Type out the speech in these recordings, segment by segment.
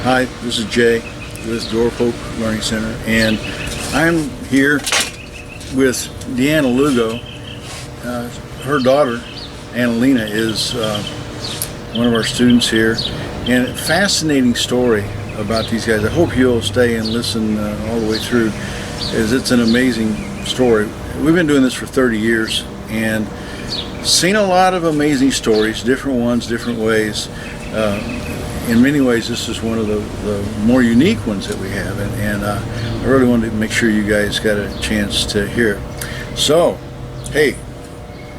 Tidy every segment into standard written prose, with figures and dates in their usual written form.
Hi, this is Jay with Door of Hope Learning Center, and I'm here with Deanna Lugo. Her daughter, Annalena, is one of our students here, and a fascinating story about these guys. I hope you'll stay and listen all the way through, as it's an amazing story. We've been doing this for 30 years and seen a lot of amazing stories, different ones, different ways. In many ways, this is one of the more unique ones that we have, and I really wanted to make sure you guys got a chance to hear it. So, hey.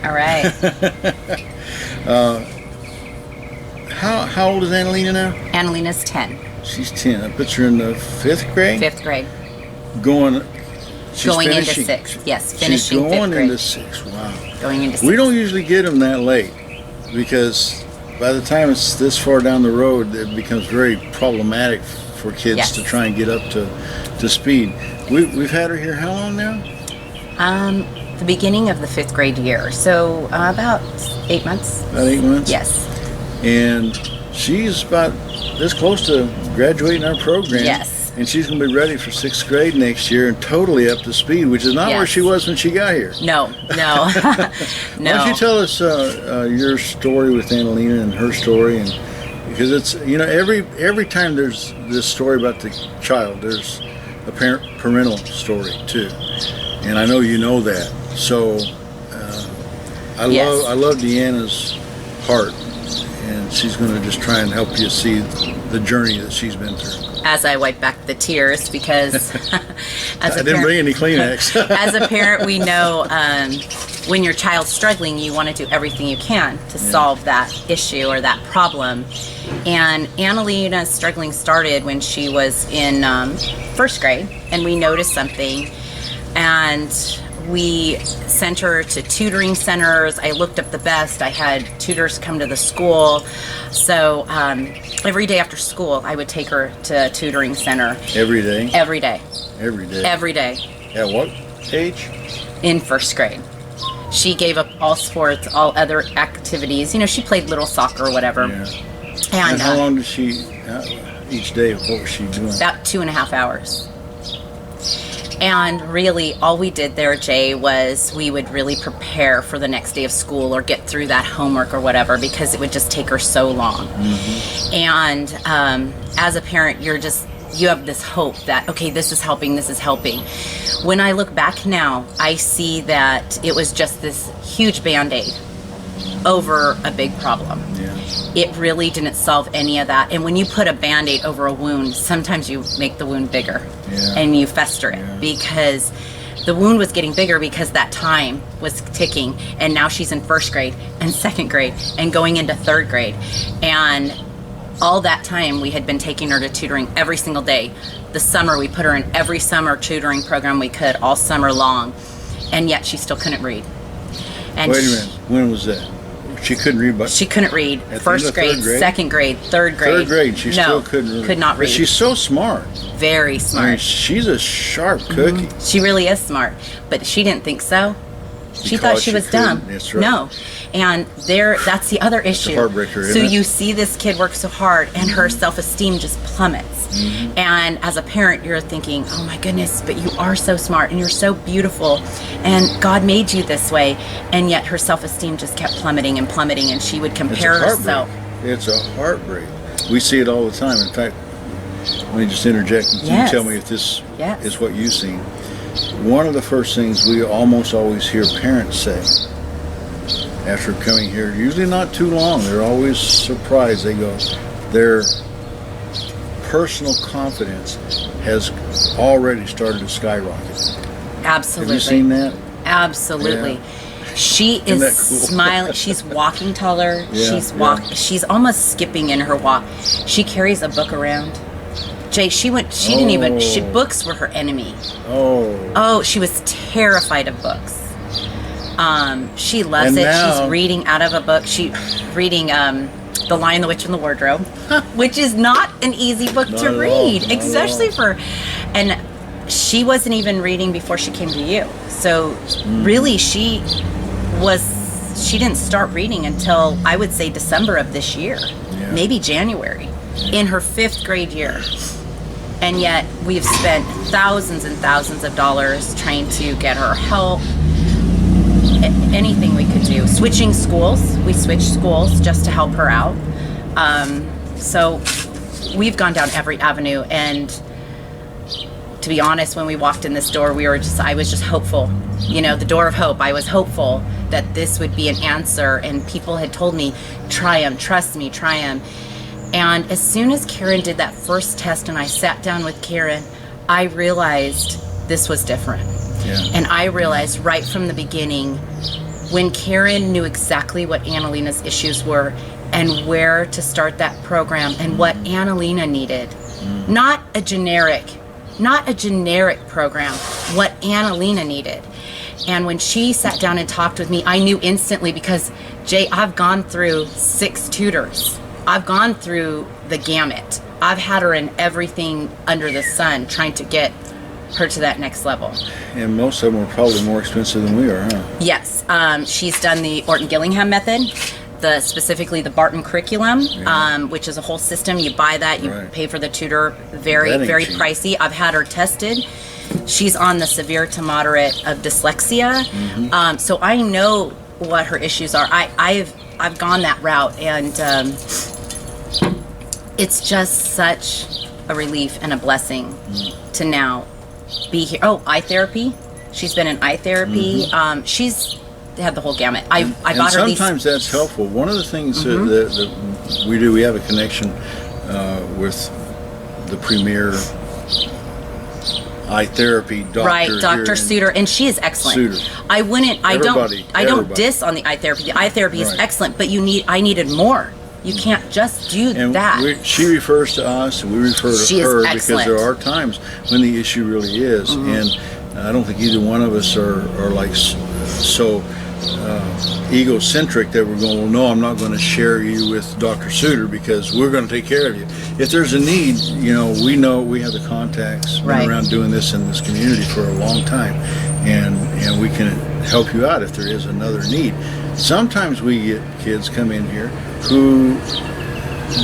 All right. How old is Annalena now? Annalena's 10. She's 10. That puts her in the 5th grade? 5th grade. Going into 6th. Yes, finishing 5th grade. She's going into 6th. Wow. Going into 6th. We don't usually get them that late because by the time it's this far down the road, it becomes very problematic for kids to try and get up to speed. We've had her here how long now? The beginning of the 5th grade year, so about 8 months. About 8 months? Yes. And she's about this close to graduating our program. Yes. And she's going to be ready for 6th grade next year and totally up to speed, which is not where she was when she got here. No. No. Why don't you tell us your story with Annalena and her story, and because it's every time there's this story about the child, there's a parental story too, and I know you know that. So I love Deanna's heart, and she's going to just try and help you see the journey that she's been through. As I wipe back the tears, because I didn't bring any Kleenex. As a parent, we know when your child's struggling, you want to do everything you can to solve that issue or that problem. And Annalena's struggling started when she was in 1st grade, and we noticed something, and we sent her to tutoring centers. I looked up the best. I had tutors come to the school. So every day after school, I would take her to a tutoring center. Every day? Every day. Every day? Every day. At what age? In 1st grade. She gave up all sports, all other activities. She played little soccer or whatever. Yeah. And how long did she, each day, what was she doing? About 2.5 hours. And really, all we did there, Jay, was we would really prepare for the next day of school or get through that homework or whatever, because it would just take her so long. Mm-hmm. And as a parent, you have this hope that, okay, this is helping. When I look back now, I see that it was just this huge Band-Aid over a big problem. Yeah. It really didn't solve any of that. And when you put a Band-Aid over a wound, sometimes you make the wound bigger and you fester it, because the wound was getting bigger because that time was ticking, and now she's in 1st grade and 2nd grade and going into 3rd grade. And all that time we had been taking her to tutoring every single day. The summer we put her in every summer tutoring program we could, all summer long, and yet she still couldn't read. And wait a minute, when was that? She couldn't read, but she couldn't read. 1st grade, 2nd grade, 3rd grade. 3rd grade, she still couldn't read. Could not read. But she's so smart. Very smart. I mean, she's a sharp cookie. Mm-hmm. She really is smart, but she didn't think so. She thought she was dumb. That's right. No. And that's the other issue. It's a heartbreaker, so isn't it? you see this kid work so hard, and her self-esteem just plummets. Mm-hmm. And as a parent, you're thinking, oh my goodness, but you are so smart and you're so beautiful, and God made you this way. And yet her self-esteem just kept plummeting, and she would compare herself. It's a heartbreak. We see it all the time. In fact, let me just interject, and you tell me if this is what you've seen. One of the first things we almost always hear parents say after coming here, usually not too long, they're always surprised. They go, their personal confidence has already started to skyrocket. Absolutely. Have you seen that? Absolutely. Yeah. She is cool? Smiling. She's walking taller. She's almost skipping in her walk. She carries a book around. Jay, books were her enemy. Oh, she was terrified of books. She loves it. She's reading out of a book. Reading The Lion, the Witch, and the Wardrobe, which is not an easy book to read, especially and she wasn't even reading before she came to you. So really, she didn't start reading until, I would say, December of this year, maybe January. in her 5th grade year. And yet we've spent thousands and thousands of dollars trying to get her help. Anything we could do. Switching schools. We switched schools just to help her out. So we've gone down every avenue, and to be honest, when we walked in this door, I was just hopeful. You know, the door of hope. I was hopeful that this would be an answer, and people had told me, try them, trust me, try them. And as soon as Karen did that first test and I sat down with Karen, I realized this was different. Yeah. And I realized right from the beginning, when Karen knew exactly what Annalina's issues were and where to start that program and what Annalina needed, not a generic program, what Annalina needed. And when she sat down and talked with me, I knew instantly, because Jay, I've gone through 6 tutors. I've gone through the gamut. I've had her in everything under the sun, trying to get her to that next level. And most of them are probably more expensive than we are, huh? Yes. She's done the Orton-Gillingham method, specifically the Barton curriculum, which is a whole system. You buy that, you pay for the tutor, very cheap. pricey. I've had her tested. She's on the severe to moderate of dyslexia. So I know what her issues are. I've gone that route, and it's just such a relief and a blessing to now be here. Oh, eye therapy. She's been in eye therapy. She's had the whole gamut. I bought her these. Sometimes that's helpful. One of the things that we do, we have a connection with the premier eye therapy doctor. Right, Dr. Suter, and she is excellent. Suter. I don't diss on the eye therapy. The eye therapy is excellent, but I needed more. You can't just do that. She refers to us, and we refer to her, because there are times when the issue really is, and I don't think either one of us are like so egocentric that we're going, well, no, I'm not going to share you with Dr. Suter because we're going to take care of you. If there's a need, we know we have the contacts, been around doing this in this community for a long time, and we can help you out if there is another need. Sometimes we get kids come in here who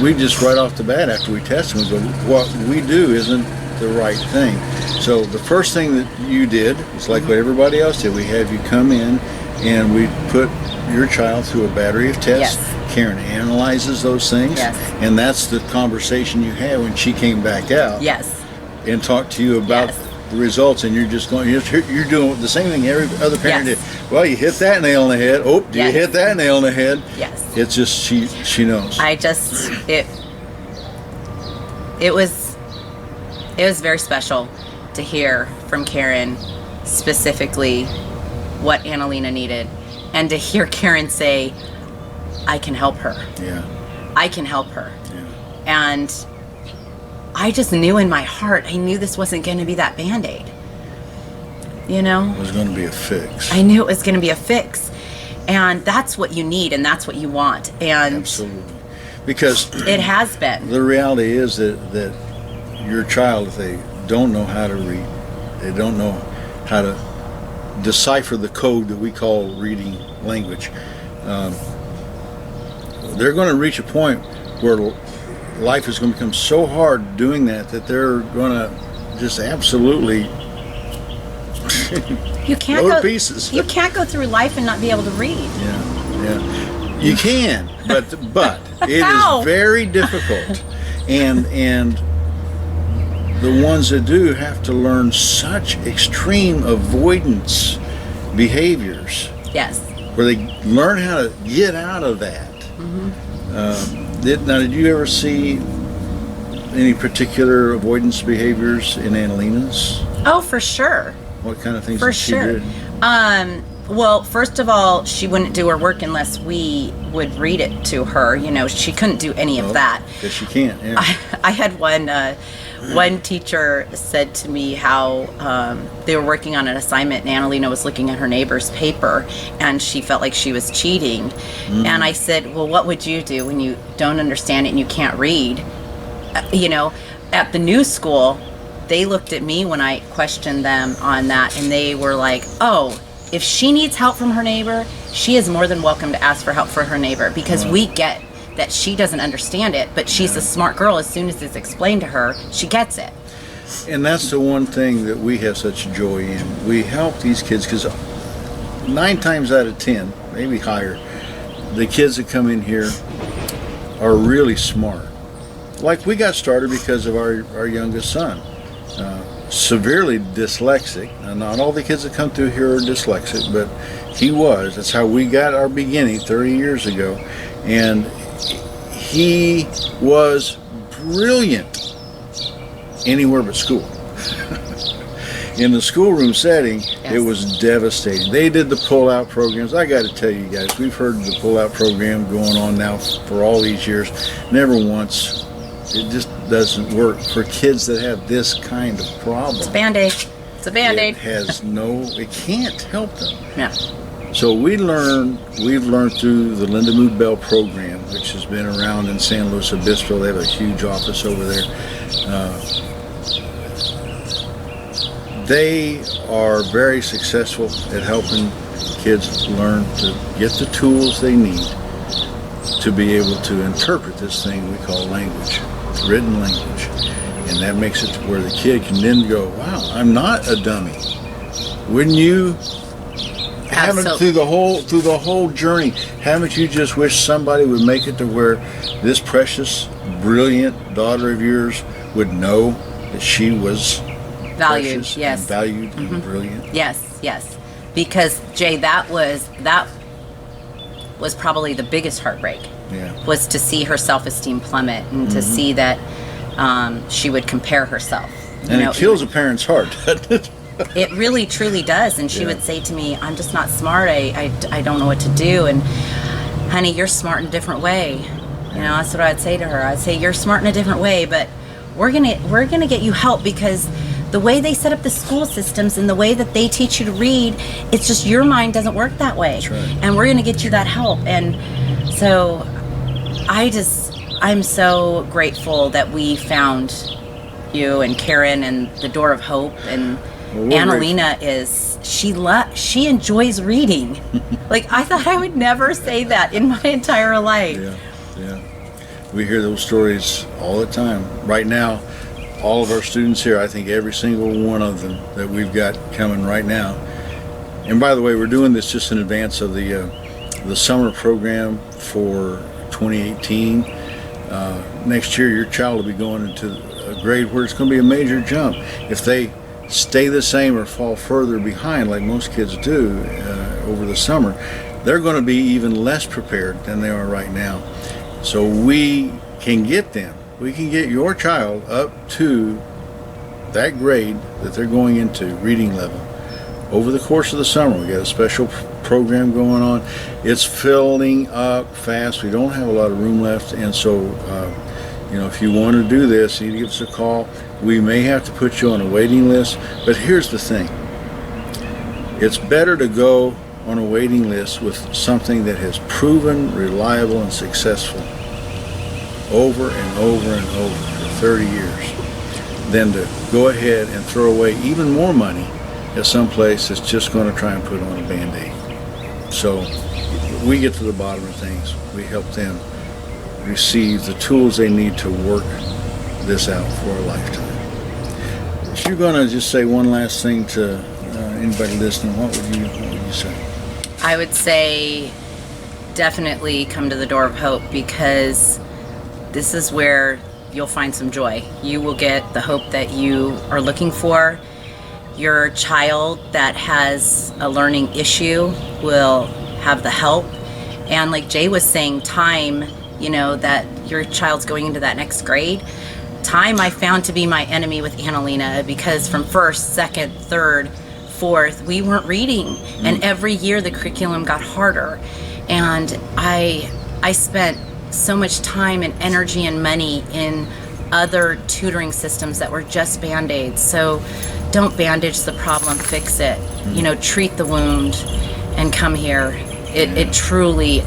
we just right off the bat after we test them, we go, what we do isn't the right thing. So the first thing that you did is like what everybody else did. We have you come in and we put your child through a battery of tests. Yes. Karen analyzes those things, and that's the conversation you had when she came back out. Yes. And talked to you about the results, and you're just going, you're doing the same thing every other parent did. Well, you hit that nail on the head. Oh, do you hit that nail on the head? Yes. It's just she knows. It was very special to hear from Karen specifically what Annalina needed, and to hear Karen say, I can help her. Yeah. I can help her. Yeah. And I just knew in my heart, I knew this wasn't going to be that Band-Aid. It was going to be a fix. I knew it was going to be a fix. And that's what you need, and that's what you want. And absolutely. Because it has been. The reality is that your child, if they don't know how to read, they don't know how to decipher the code that we call reading language, they're going to reach a point where life is going to become so hard doing that they're going to just absolutely load of pieces. You can't go through life and not be able to read. Yeah. You can, but it is very difficult, and the ones that do have to learn such extreme avoidance behaviors. Yes. Where they learn how to get out of that. Did you ever see any particular avoidance behaviors in Annalina's? Oh, for sure. What kind of things did she do? Well, first of all, she wouldn't do her work unless we would read it to her. She couldn't do any of that. Because she can't. Yeah. I had one teacher said to me how they were working on an assignment, and Annalina was looking at her neighbor's paper, and she felt like she was cheating. And I said, well, what would you do when you don't understand it and you can't read? At the new school, they looked at me when I questioned them on that, and they were like, oh, if she needs help from her neighbor, she is more than welcome to ask for help for her neighbor, because we get that she doesn't understand it, but she's a smart girl. As soon as it's explained to her, she gets it. And that's the one thing that we have such joy in. We help these kids because 9 times out of 10, maybe higher, the kids that come in here are really smart. Like we got started because of our youngest son, severely dyslexic. Now, not all the kids that come through here are dyslexic, but he was. That's how we got our beginning 30 years ago. And he was brilliant anywhere but school. In the schoolroom setting, it was devastating. They did the pull-out programs. I got to tell you guys, we've heard the pull-out program going on now for all these years. Never once. It just doesn't work for kids that have this kind of problem. It's a Band-Aid. It's a Band-Aid. It can't help them. Yeah. So we've learned through the Linda Mood Bell program, which has been around in San Luis Obispo. They have a huge office over there. They are very successful at helping kids learn to get the tools they need to be able to interpret this thing we call language, written language. And that makes it to where the kid can then go, wow, I'm not a dummy. Wouldn't you? Through the whole journey, haven't you just wished somebody would make it to where this precious, brilliant daughter of yours would know that she was Valued, precious yes. and valued and brilliant? Yes. Because Jay, that was probably the biggest heartbreak. Yeah. Was to see her self-esteem plummet and to see that she would compare herself. And it kills a parent's heart, doesn't it? It really, truly does. And she would say to me, I'm just not smart. I don't know what to do. And honey, you're smart in a different way. You know, that's what I'd say to her. I'd say, you're smart in a different way, but we're gonna get you help, because the way they set up the school systems and the way that they teach you to read, it's just your mind doesn't work that way. That's right. And we're gonna get you that help. And so I'm so grateful that we found you and Karen and the Door of Hope. And Annalena she enjoys reading. Like, I thought I would never say that in my entire life. Yeah. We hear those stories all the time. Right now, all of our students here, I think every single one of them that we've got coming right now. And by the way, we're doing this just in advance of the summer program for 2018. Next year, your child will be going into a grade where it's going to be a major jump. If they stay the same or fall further behind, like most kids do over the summer, they're going to be even less prepared than they are right now. So we can get them. We can get your child up to that grade that they're going into, reading level, over the course of the summer. We got a special program going on. It's filling up fast. We don't have a lot of room left, and so if you want to do this, you need to give us a call. We may have to put you on a waiting list, but here's the thing. It's better to go on a waiting list with something that has proven reliable and successful over and over and over for 30 years than to go ahead and throw away even more money at some place that's just going to try and put on a Band-Aid. So we get to the bottom of things. We help them receive the tools they need to work this out for a lifetime. If you're going to just say one last thing to anybody listening, what would you say? I would say definitely come to the Door of Hope, because this is where you'll find some joy. You will get the hope that you are looking for. Your child that has a learning issue will have the help. And like Jay was saying, time, that your child's going into that next grade, time I found to be my enemy with Annalena, because from first, second, third, fourth, we weren't reading. And every year the curriculum got harder. And I spent so much time and energy and money in other tutoring systems that were just Band-Aids. So don't bandage the problem, fix it. Treat the wound and come here. It truly,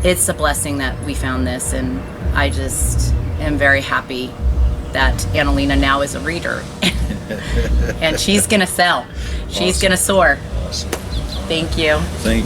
it's a blessing that we found this, and I just am very happy that Annalena now is a reader. And she's gonna sell. She's gonna soar. Awesome. Thank you. Thank